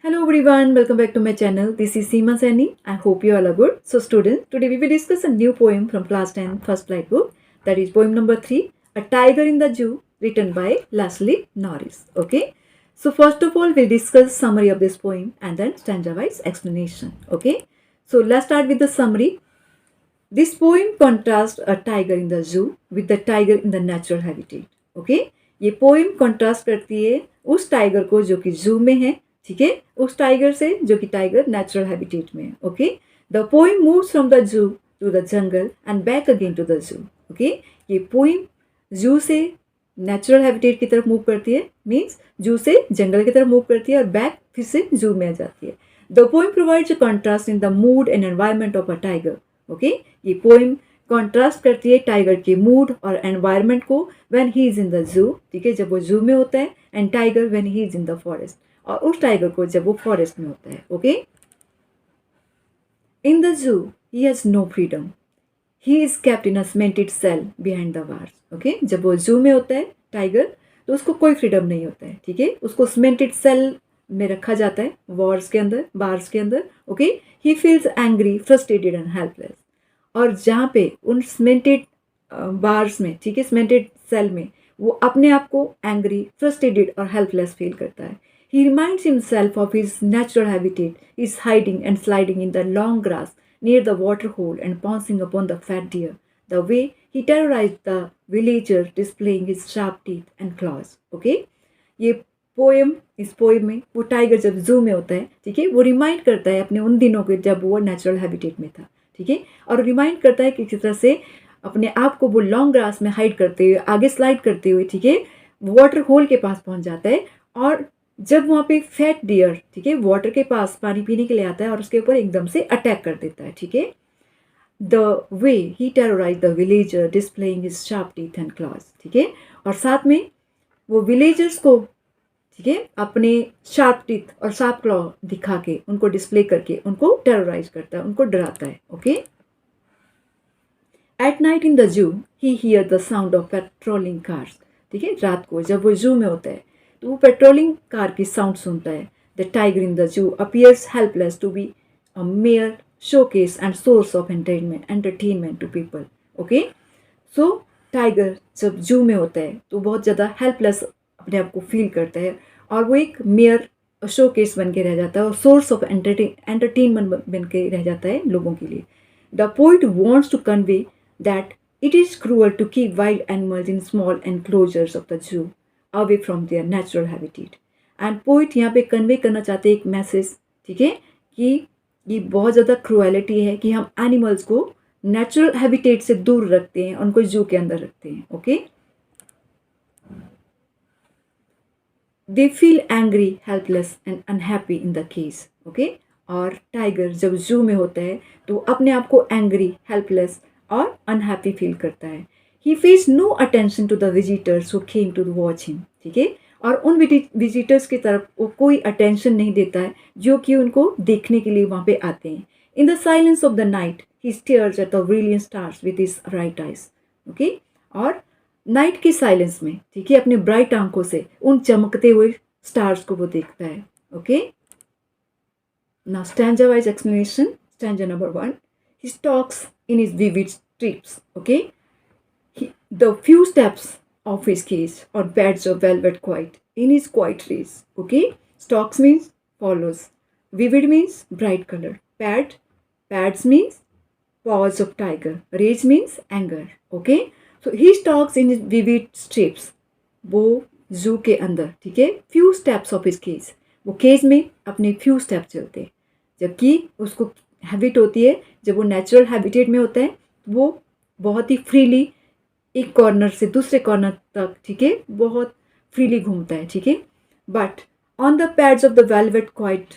Hello everyone, welcome back to my channel. This is Seema Saini. I hope you all are good. So students, today we will discuss a new poem from class 10 first flight book. That is poem number 3, A Tiger in the Zoo, written by Leslie Norris. Okay. So first of all, we'll discuss summary of this poem and then stanza wise explanation. Okay. So let's start with the summary. This poem contrasts a tiger in the zoo with the tiger in the natural habitat. Okay. ये poem contrast करती है उस tiger को जो कि जू में है, ठीक है, उस टाइगर से जो कि टाइगर नेचुरल हैबिटेट में है. Okay. The poem moves from the zoo to the jungle and back again to the zoo. Okay. ये पोएम जू से नेचुरल हैबिटेट की तरफ मूव करती है, मीन्स जू से जंगल की तरफ मूव करती है और बैक फिर से जू में आ जाती है. The poem provides a contrast in the mood and environment of a tiger. Okay. ये पोएम कॉन्ट्रास्ट करती है टाइगर के मूड और एनवायरनमेंट को when he is in the जू, ठीक है, जब वो जू में होता है, and tiger when he is in the forest, और उस टाइगर को जब वो फॉरेस्ट में होता है. Okay. In the zoo he has no freedom, he is kept in a cemented cell behind the bars. Okay. जब वो जू में होता है टाइगर, तो उसको कोई फ्रीडम नहीं होता है, ठीक है, उसको सीमेंटेड सेल में रखा जाता है, वॉर्स के अंदर, बार्स के अंदर. Okay. He feels angry, frustrated and helpless. और जहाँ पे उन सीमेंटेड बार्स में, ठीक है, सीमेंटेड सेल में वो अपने आप को एंग्री, फ्रस्ट्रेटेड और हेल्पलेस फील करता है. He reminds himself of his natural habitat, is hiding and sliding in the long grass near the water hole and pouncing upon the fat deer, the way he terrorise the villager displaying his sharp teeth and claws. Okay. ये poem, इस poem में वो tiger जब zoo में होता है, ठीक है, वो रिमाइंड करता है अपने उन दिनों के जब वो नेचुरल हैबिटेट में था, ठीक है, और रिमाइंड करता है कि किस तरह से अपने आप को वो लॉन्ग ग्रास में हाइड करते हुए, आगे स्लाइड करते हुए, ठीक है, वाटर होल के पास पहुंच जाता है. और जब वहाँ पे फैट डियर, ठीक है, वाटर के पास पानी पीने के लिए आता है और उसके ऊपर एकदम से अटैक कर देता है, ठीक है. The way he terrorise the villager displaying his sharp teeth and clause, ठीक है, और साथ में वो विलेजर्स को, ठीक है, अपने शार्प टीथ और शार्प क्लॉ दिखा के, उनको डिस्प्ले करके उनको टेरराइज करता है, उनको डराता है. Okay. At night in the zoo he here the sound of patrolling cars, ठीक है, रात को जब वो जू में होता है तो वो पेट्रोलिंग कार की साउंड सुनता है. The tiger in the zoo appears helpless to be a mere showcase and source of entertainment to people. Okay. So tiger जब जू में होता है तो बहुत ज़्यादा हेल्पलेस अपने आप को फील करता है और वो एक मेयर शोकेस बन के रह जाता है और सोर्स ऑफ एंटरटेनमेंट बन के रह जाता है लोगों के लिए. The poet wants to convey that it is cruel to keep wild animals in small enclosures of the zoo away from their natural habitat. And poet यहाँ पे कन्वे करना चाहते हैं एक मैसेज, ठीक है, कि ये बहुत ज़्यादा क्रूएलिटी है कि हम एनिमल्स को नेचुरल हैबिटेट से दूर रखते हैं, उनको जू के अंदर रखते हैं. Okay. They feel angry, helpless and unhappy in the case. Okay. और टाइगर जब जू में होता है तो अपने आप को एंग्री, हेल्पलेस और अनहैप्पी फील करता है. He face no attention to the visitors who came to watch him, ठीक है, और उन विजिटर्स की तरफ वो कोई अटेंशन नहीं देता है जो कि उनको देखने के लिए वहाँ पे आते हैं. In the silence of the night he stairs eight the brilliant stars with his bright eyes. Okay. और नाइट की साइलेंस में, ठीक है, अपने ब्राइट आंखों से उन चमकते हुए स्टार्स को वो देखता है. Okay. Now stanza wise explanation. Stanza number 1. He stocks in his vivid strips. Okay. The few steps of his cage on pads of velvet quiet in his quiet race. Okay. Stalks means follows. Vivid means bright color. Pads means paws of tiger. Rage means anger. Okay. So he stalks in his vivid strips. वो जू के अंदर, ठीक है, few steps of his cage. वो cage में अपने few steps चलते हैं, जबकि उसको हैबिट होती है जब वो नेचुरल हैबिटेट में होता है वो बहुत ही फ्रीली एक कॉर्नर से दूसरे कॉर्नर तक, ठीक है, बहुत फ्रीली घूमता है, ठीक है. But on the pads of the velvet quiet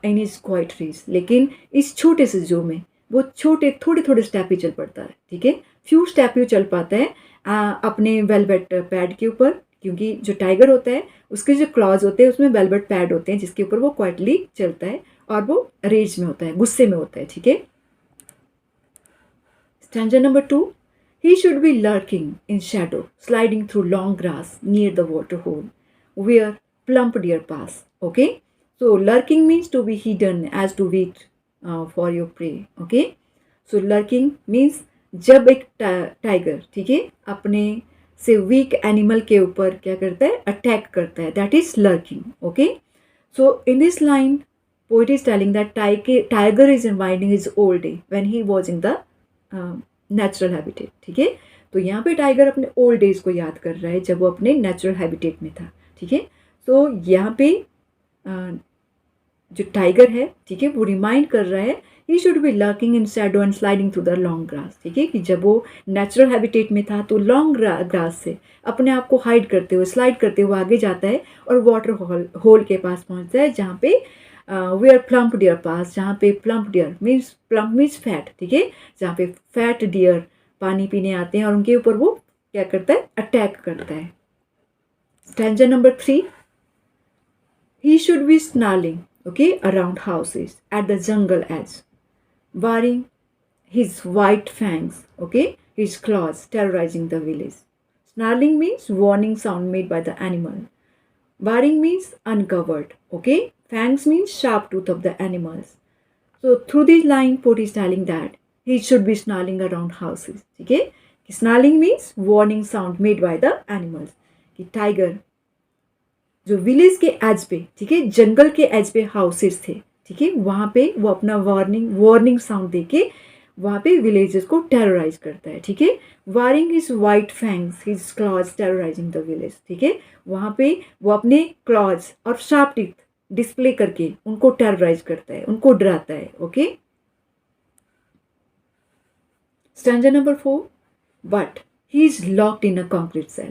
in is quiet rage, लेकिन इस छोटे से जू में वो छोटे थोड़े थोड़े स्टेप ही चल पड़ता है, ठीक है, फ्यू स्टेप ही चल पाता है अपने वेलवेट पैड के ऊपर, क्योंकि जो टाइगर होता है उसके जो क्लॉज होते हैं उसमें वेलवेट पैड होते हैं जिसके ऊपर वो क्वाइटली चलता है और वो रेज में होता है, गुस्से में होता है, ठीक है. Stanza number 2. He should be lurking in shadow, sliding through long grass near the water hole, where plump deer pass. Okay. So lurking means to be hidden as to wait for your prey. Okay, so lurking means जब एक tiger, ठीक है, अपने से week animal के ऊपर क्या करता है, अटैक करता है, that is lurking. Okay, so in this line poet is telling that tiger is reminding his old day when he was in the natural habitat. ठीक है, तो यहाँ पे टाइगर अपने ओल्ड डेज को याद कर रहा है जब वो अपने नेचुरल हैबिटेट में था. ठीक है, तो यहाँ पे जो टाइगर है, ठीक है, वो रिमाइंड कर रहा है he should be lurking in Shadow and sliding through the long grass. ठीक है, कि जब वो नेचुरल हैबिटेट में था तो लॉन्ग ग्रास से अपने आप को हाइड करते हुए, स्लाइड करते हुए आगे जाता है और वाटर होल के पास पहुंचता है जहाँ पे वेयर प्लम्प डियर पास, जहाँ पे प्लम्प डियर मीन्स फैट. ठीक है, जहाँ पे फैट डियर पानी पीने आते हैं और उनके ऊपर वो क्या करता है, अटैक करता है. Stanza number 3, he should be snarling, okay, around houses at the jungle edge, baring his white fangs, okay, his claws terrorizing the village. Snarling means warning sound made by the animal. Baring means uncovered, okay. Fangs means sharp tooth of the animals. So through this line, poet is telling that he should be snarling around houses. ठीक है, snarling means warning sound made by the animals. कि tiger जो village के as पे, ठीक है, जंगल के as पे हाउसेस थे, ठीक है, वहाँ पे वो अपना वार्निंग साउंड देके वहाँ पे विलेजेस को टेरराइज करता है. ठीक है, baring his white fangs his claws terrorising the village. ठीक है, वहाँ पे वो अपने क्लॉज और शार्प टीथ डिस्प्ले करके उनको टेरराइज करता है, उनको डराता है. Okay, stanza number 4, but he is locked in a concrete cell.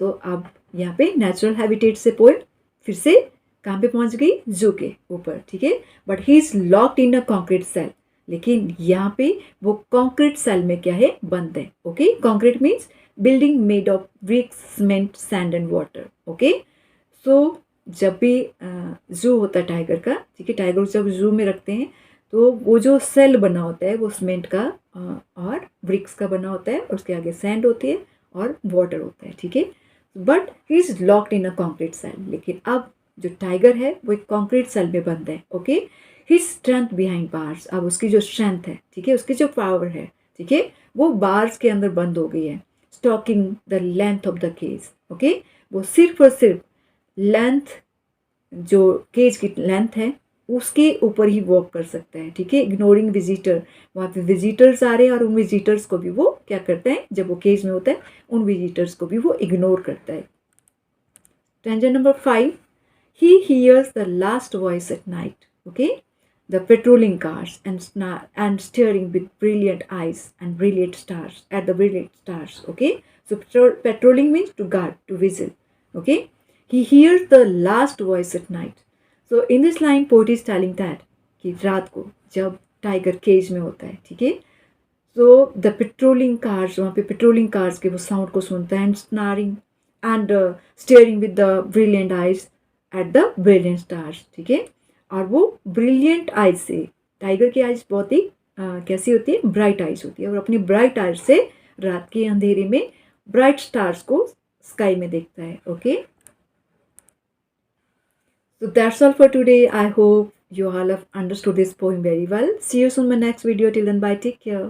तो अब यहाँ पे नेचुरल हैबिटेट से पोएट फिर से कहाँ पे पहुंच गई, जू के ऊपर. ठीक है, but he is locked in a concrete cell. लेकिन यहाँ पे वो कॉन्क्रीट सेल में क्या है, बंद है. Okay, concrete means building made of bricks, cement, sand and water. Okay, so जब भी जू होता है टाइगर का, ठीक है, टाइगर जब जू में रखते हैं तो वो जो सेल बना होता है वो सीमेंट का और ब्रिक्स का बना होता है और उसके आगे सैंड होती है और वाटर होता है. ठीक है, but he is locked in a concrete cell. लेकिन अब जो टाइगर है वो एक कॉन्क्रीट सेल में बंद है. Okay, his strength behind bars, अब उसकी जो स्ट्रेंथ है, ठीक है, उसकी जो पावर है, ठीक है, वो बार्स के अंदर बंद हो गई है. Stalking the length of the cage. Okay, वो सिर्फ और सिर्फ लेंथ, जो केज की लेंथ है उसके ऊपर ही वॉक कर सकता है. ठीक है, इग्नोरिंग विजिटर, वहाँ पे विजिटर्स आ रहे हैं और उन विजिटर्स को भी वो क्या करता है, जब वो केज में होता है उन विजिटर्स को भी वो इग्नोर करता है. Stanza number 5, he hears the last voice at night. Okay, the patrolling cars and staring with brilliant eyes and brilliant stars at the brilliant stars. Okay, so patrolling means to guard, to vigil. Okay, he hears the last voice at night. So in this line poet is telling that कि रात को जब tiger cage में होता है, ठीक है, so the patrolling cars, वहाँ पे पेट्रोलिंग कार्स के वो साउंड को सुनता है, and snarling and staring with the brilliant eyes at the brilliant stars. ठीक है, और वो ब्रिलियंट आइज से, टाइगर की आइज बहुत ही कैसी होती है, ब्राइट आइज होती है, और अपनी ब्राइट आइज से रात के अंधेरे में ब्राइट स्टार्स को स्काई में देखता है. Okay, so that's all for today. I hope you all have understood this poem very well. See you soon in my next video. Till then, bye. Take care.